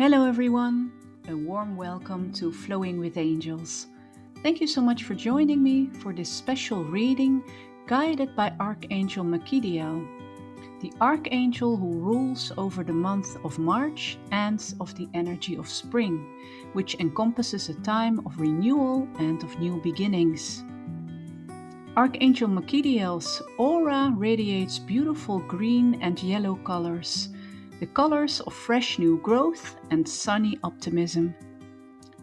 Hello everyone, a warm welcome to Flowing with Angels. Thank you so much for joining me for this special reading guided by Archangel Machidiel, the Archangel who rules over the month of March and of the energy of spring, which encompasses a time of renewal and of new beginnings. Archangel Machidiel's aura radiates beautiful green and yellow colors, the colors of fresh new growth and sunny optimism.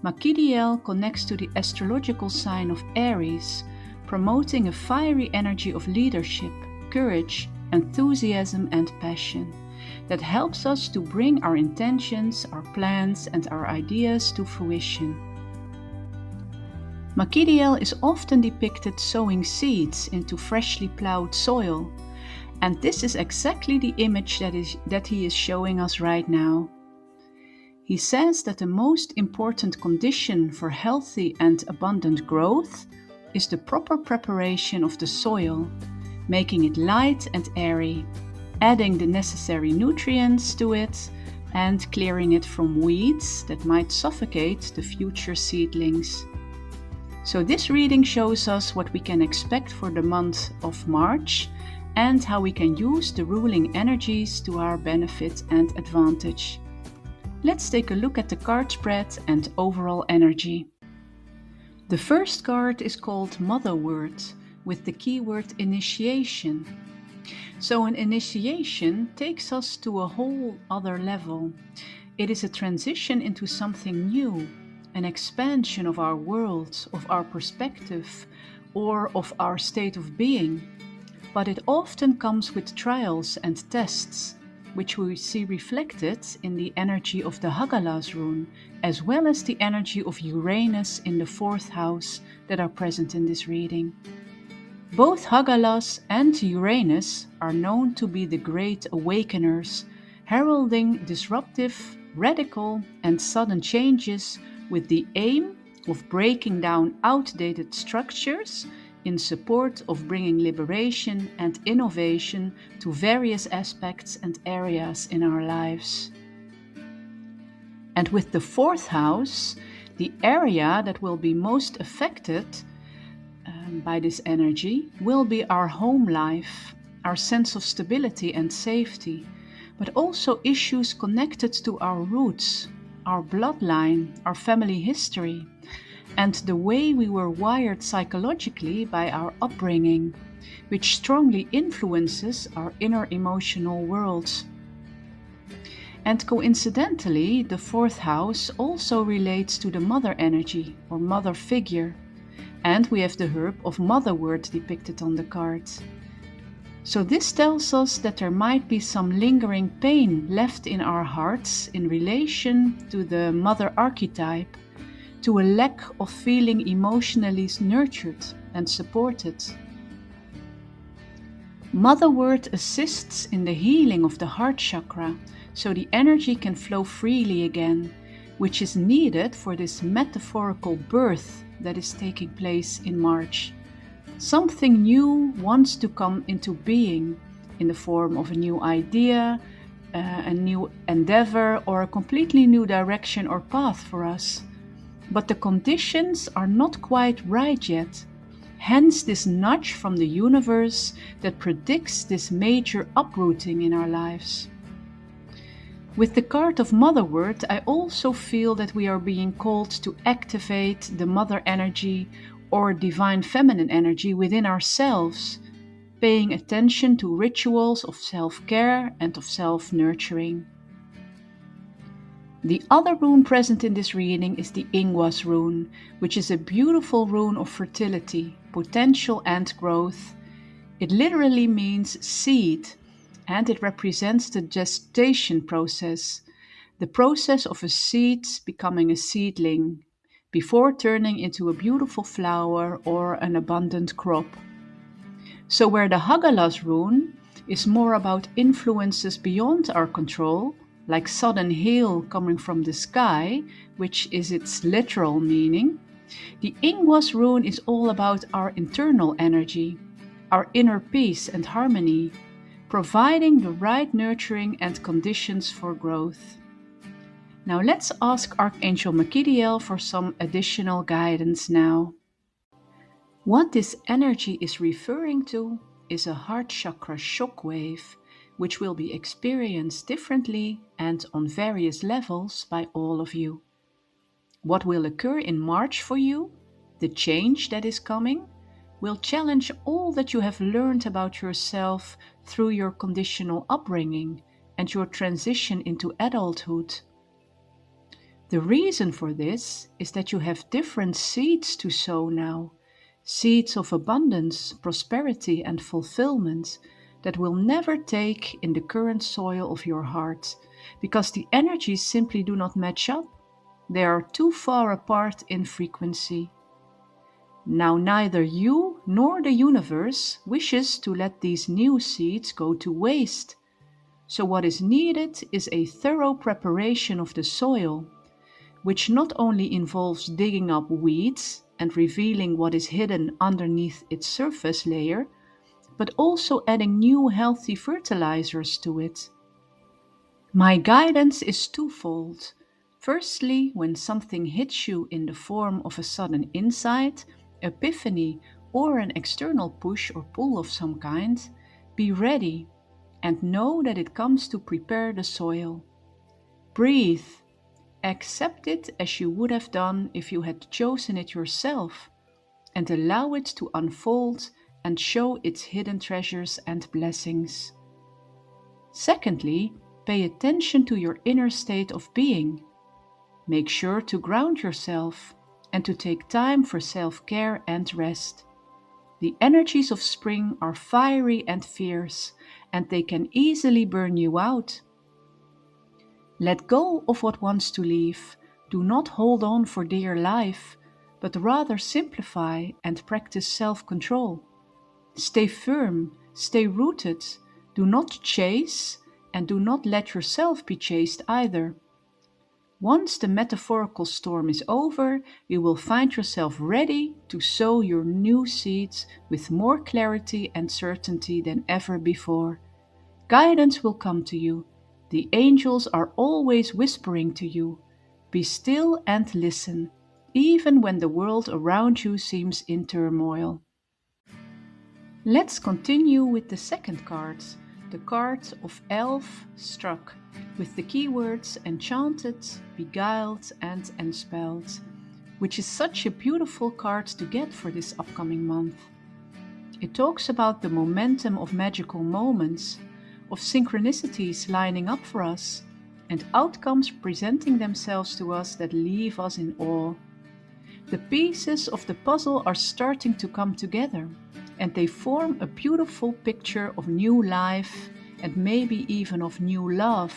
Machidiel connects to the astrological sign of Aries, promoting a fiery energy of leadership, courage, enthusiasm, and passion that helps us to bring our intentions, our plans, and our ideas to fruition. Machidiel is often depicted sowing seeds into freshly plowed soil, and this is exactly the image that he is showing us right now. He says that the most important condition for healthy and abundant growth is the proper preparation of the soil, making it light and airy, adding the necessary nutrients to it, and clearing it from weeds that might suffocate the future seedlings. So this reading shows us what we can expect for the month of March and how we can use the ruling energies to our benefit and advantage. Let's take a look at the card spread and overall energy. The first card is called Mother Word, with the keyword initiation. So an initiation takes us to a whole other level. It is a transition into something new, an expansion of our world, of our perspective, or of our state of being. But it often comes with trials and tests, which we see reflected in the energy of the Hagalas rune, as well as the energy of Uranus in the 4th house that are present in this reading. Both Hagalas and Uranus are known to be the great awakeners, heralding disruptive, radical, and sudden changes with the aim of breaking down outdated structures in support of bringing liberation and innovation to various aspects and areas in our lives. And with the 4th house, the area that will be most affected by this energy will be our home life, our sense of stability and safety, but also issues connected to our roots, our bloodline, our family history, and the way we were wired psychologically by our upbringing, which strongly influences our inner emotional worlds. And coincidentally, the 4th house also relates to the mother energy or mother figure, and we have the herb of Mother Word depicted on the card. So this tells us that there might be some lingering pain left in our hearts in relation to the mother archetype, to a lack of feeling emotionally nurtured and supported. Mother Word assists in the healing of the heart chakra, so the energy can flow freely again, which is needed for this metaphorical birth that is taking place in March. Something new wants to come into being in the form of a new idea, a new endeavor, or a completely new direction or path for us. But the conditions are not quite right yet. Hence this nudge from the universe that predicts this major uprooting in our lives. With the card of Mother Word, I also feel that we are being called to activate the mother energy or divine feminine energy within ourselves, paying attention to rituals of self-care and of self-nurturing. The other rune present in this reading is the Ingwas rune, which is a beautiful rune of fertility, potential and growth. It literally means seed, and it represents the gestation process, the process of a seed becoming a seedling, before turning into a beautiful flower or an abundant crop. So where the Hagalas rune is more about influences beyond our control, like sudden hail coming from the sky, which is its literal meaning, the Ingwas rune is all about our internal energy, our inner peace and harmony, providing the right nurturing and conditions for growth. Now let's ask Archangel Machidiel for some additional guidance now. What this energy is referring to is a heart chakra shockwave, which will be experienced differently and on various levels by all of you. What will occur in March for you, the change that is coming, will challenge all that you have learned about yourself through your conditional upbringing and your transition into adulthood. The reason for this is that you have different seeds to sow now, seeds of abundance, prosperity, and fulfillment that will never take in the current soil of your heart, because the energies simply do not match up. They are too far apart in frequency. Now, neither you nor the universe wishes to let these new seeds go to waste. So what is needed is a thorough preparation of the soil, which not only involves digging up weeds and revealing what is hidden underneath its surface layer, but also adding new healthy fertilizers to it. My guidance is twofold. Firstly, when something hits you in the form of a sudden insight, epiphany, or an external push or pull of some kind, be ready and know that it comes to prepare the soil. Breathe. Accept it as you would have done if you had chosen it yourself, and allow it to unfold and show its hidden treasures and blessings. Secondly, pay attention to your inner state of being. Make sure to ground yourself and to take time for self-care and rest. The energies of spring are fiery and fierce, and they can easily burn you out. Let go of what wants to leave. Do not hold on for dear life, but rather simplify and practice self-control. Stay firm, stay rooted, do not chase, and do not let yourself be chased either. Once the metaphorical storm is over, you will find yourself ready to sow your new seeds with more clarity and certainty than ever before. Guidance will come to you. The angels are always whispering to you. Be still and listen, even when the world around you seems in turmoil. Let's continue with the second card, the card of Elf Struck, with the keywords enchanted, beguiled, and enspelled, which is such a beautiful card to get for this upcoming month. It talks about the momentum of magical moments, of synchronicities lining up for us, and outcomes presenting themselves to us that leave us in awe. The pieces of the puzzle are starting to come together, and they form a beautiful picture of new life and maybe even of new love.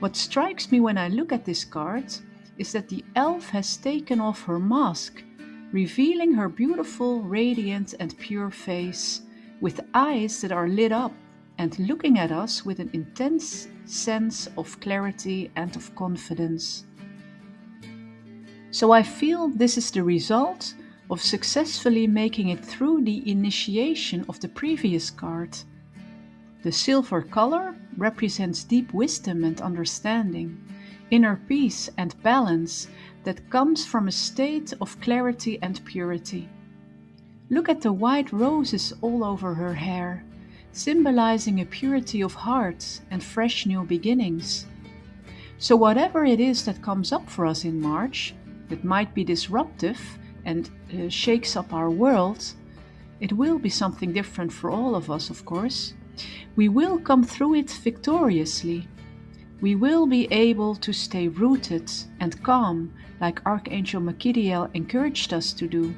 What strikes me when I look at this card is that the elf has taken off her mask, revealing her beautiful, radiant, and pure face, with eyes that are lit up and looking at us with an intense sense of clarity and of confidence. So I feel this is the result of successfully making it through the initiation of the previous card. The silver color represents deep wisdom and understanding, inner peace and balance that comes from a state of clarity and purity. Look at the white roses all over her hair, symbolizing a purity of heart and fresh new beginnings. So whatever it is that comes up for us in March, that might be disruptive and shakes up our world, it will be something different for all of us, of course. We will come through it victoriously. We will be able to stay rooted and calm, like Archangel Machidiel encouraged us to do.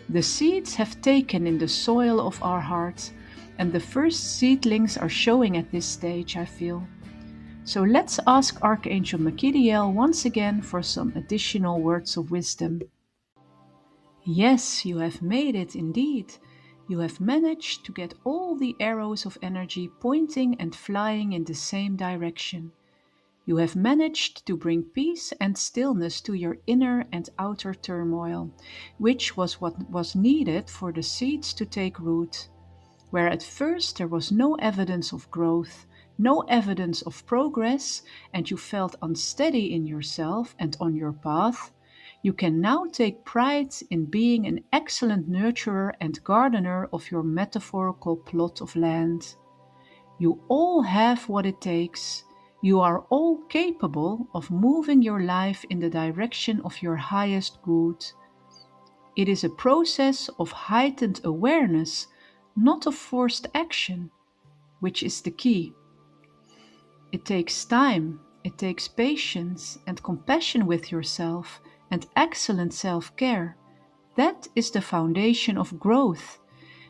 The seeds have taken in the soil of our heart, and the first seedlings are showing at this stage, I feel. So let's ask Archangel Machidiel once again for some additional words of wisdom. Yes, you have made it indeed. You have managed to get all the arrows of energy pointing and flying in the same direction. You have managed to bring peace and stillness to your inner and outer turmoil, which was what was needed for the seeds to take root. Where at first there was no evidence of growth, no evidence of progress, and you felt unsteady in yourself and on your path, you can now take pride in being an excellent nurturer and gardener of your metaphorical plot of land. You all have what it takes. You are all capable of moving your life in the direction of your highest good. It is a process of heightened awareness, not of forced action, which is the key. It takes time, it takes patience and compassion with yourself and excellent self-care. That is the foundation of growth,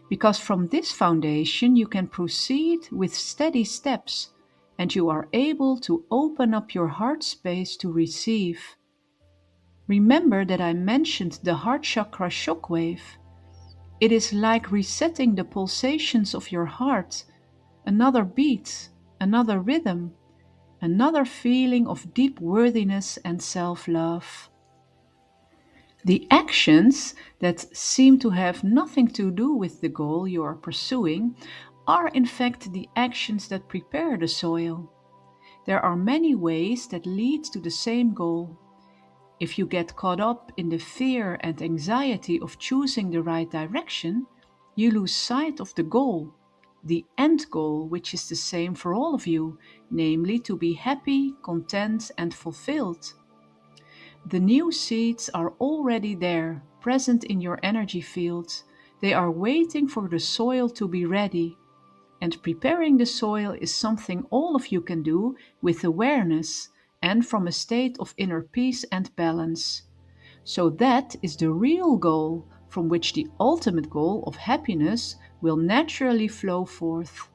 because from this foundation you can proceed with steady steps and you are able to open up your heart space to receive. Remember that I mentioned the heart chakra shockwave. It is like resetting the pulsations of your heart, another beat, another rhythm, another feeling of deep worthiness and self-love. The actions that seem to have nothing to do with the goal you are pursuing are in fact the actions that prepare the soil. There are many ways that lead to the same goal. If you get caught up in the fear and anxiety of choosing the right direction, you lose sight of the goal, the end goal, which is the same for all of you, namely to be happy, content, and fulfilled. The new seeds are already there, present in your energy field. They are waiting for the soil to be ready. And preparing the soil is something all of you can do with awareness and from a state of inner peace and balance. So that is the real goal from which the ultimate goal of happiness will naturally flow forth.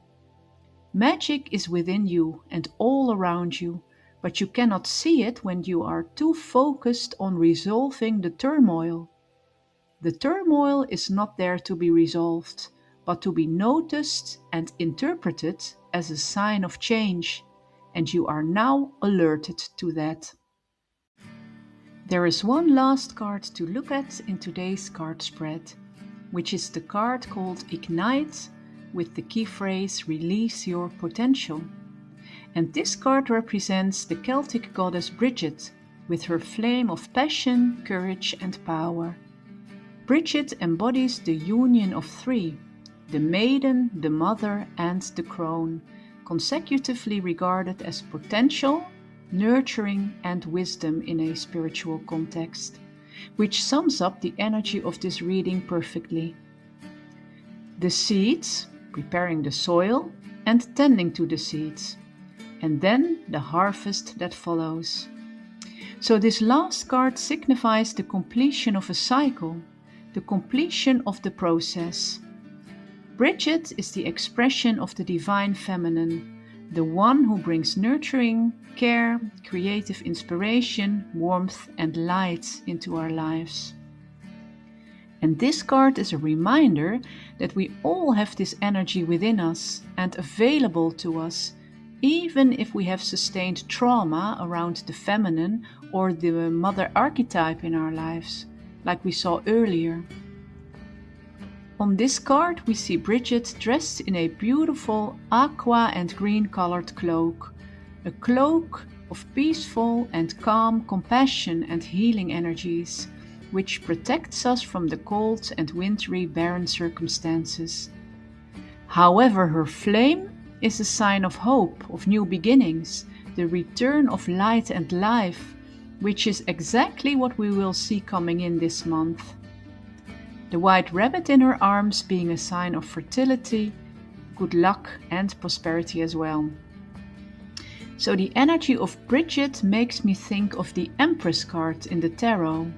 Magic is within you and all around you, but you cannot see it when you are too focused on resolving the turmoil. The turmoil is not there to be resolved, but to be noticed and interpreted as a sign of change, and you are now alerted to that. There is one last card to look at in today's card spread, which is the card called Ignite, with the key phrase Release Your Potential. And this card represents the Celtic goddess Bridget, with her flame of passion, courage, and power. Bridget embodies the union of three: the maiden, the mother, and the crone, consecutively regarded as potential, nurturing, and wisdom in a spiritual context, which sums up the energy of this reading perfectly. The seeds, preparing the soil and tending to the seeds, and then the harvest that follows. So this last card signifies the completion of a cycle, the completion of the process. Bridget is the expression of the divine feminine, the one who brings nurturing, care, creative inspiration, warmth, and light into our lives. And this card is a reminder that we all have this energy within us and available to us, even if we have sustained trauma around the feminine or the mother archetype in our lives, like we saw earlier. On this card we see Bridget dressed in a beautiful aqua and green colored cloak, a cloak of peaceful and calm compassion and healing energies, which protects us from the cold and wintry barren circumstances. However, her flame is a sign of hope, of new beginnings, the return of light and life, which is exactly what we will see coming in this month. The white rabbit in her arms being a sign of fertility, good luck, and prosperity as well. So the energy of Bridget makes me think of the Empress card in the tarot.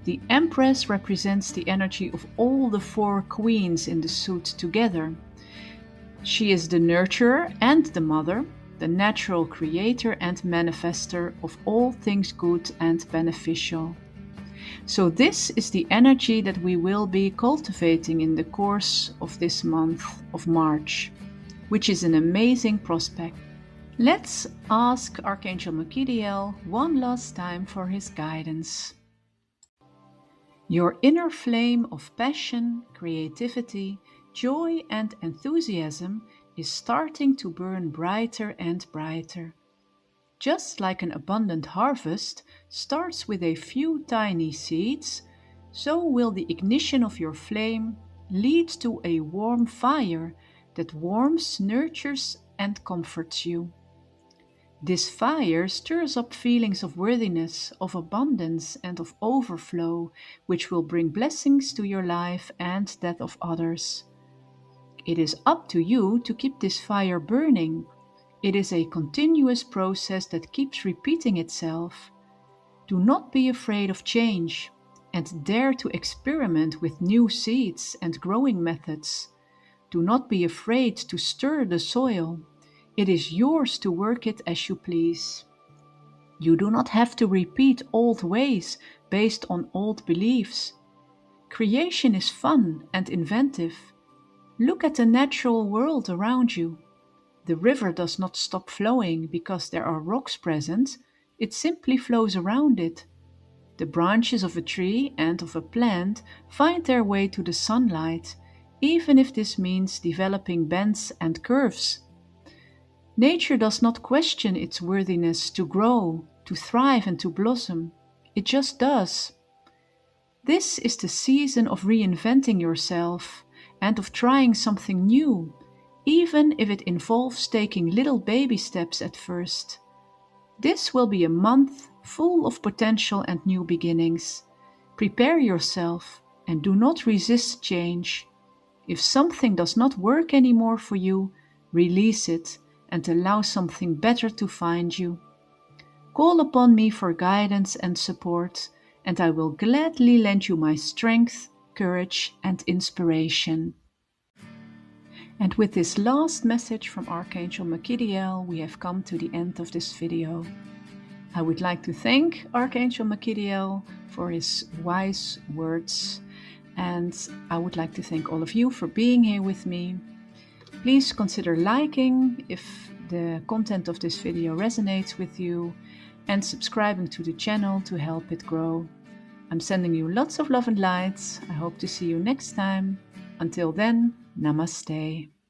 The Empress represents the energy of all the four queens in the suit together. She is the nurturer and the mother, the natural creator and manifester of all things good and beneficial. So this is the energy that we will be cultivating in the course of this month of March, which is an amazing prospect. Let's ask Archangel Machidiel one last time for his guidance. Your inner flame of passion, creativity, joy and enthusiasm is starting to burn brighter and brighter. Just like an abundant harvest starts with a few tiny seeds, so will the ignition of your flame lead to a warm fire that warms, nurtures, and comforts you. This fire stirs up feelings of worthiness, of abundance, and of overflow, which will bring blessings to your life and that of others. It is up to you to keep this fire burning. It is a continuous process that keeps repeating itself. Do not be afraid of change and dare to experiment with new seeds and growing methods. Do not be afraid to stir the soil. It is yours to work it as you please. You do not have to repeat old ways based on old beliefs. Creation is fun and inventive. Look at the natural world around you. The river does not stop flowing because there are rocks present, it simply flows around it. The branches of a tree and of a plant find their way to the sunlight, even if this means developing bends and curves. Nature does not question its worthiness to grow, to thrive, and to blossom. It just does. This is the season of reinventing yourself and of trying something new, even if it involves taking little baby steps at first. This will be a month full of potential and new beginnings. Prepare yourself and do not resist change. If something does not work anymore for you, release it and allow something better to find you. Call upon me for guidance and support, and I will gladly lend you my strength, courage, and inspiration. And with this last message from Archangel Machidiel, we have come to the end of this video. I would like to thank Archangel Machidiel for his wise words, and I would like to thank all of you for being here with me. Please consider liking if the content of this video resonates with you, and subscribing to the channel to help it grow. I'm sending you lots of love and light. I hope to see you next time. Until then, namaste.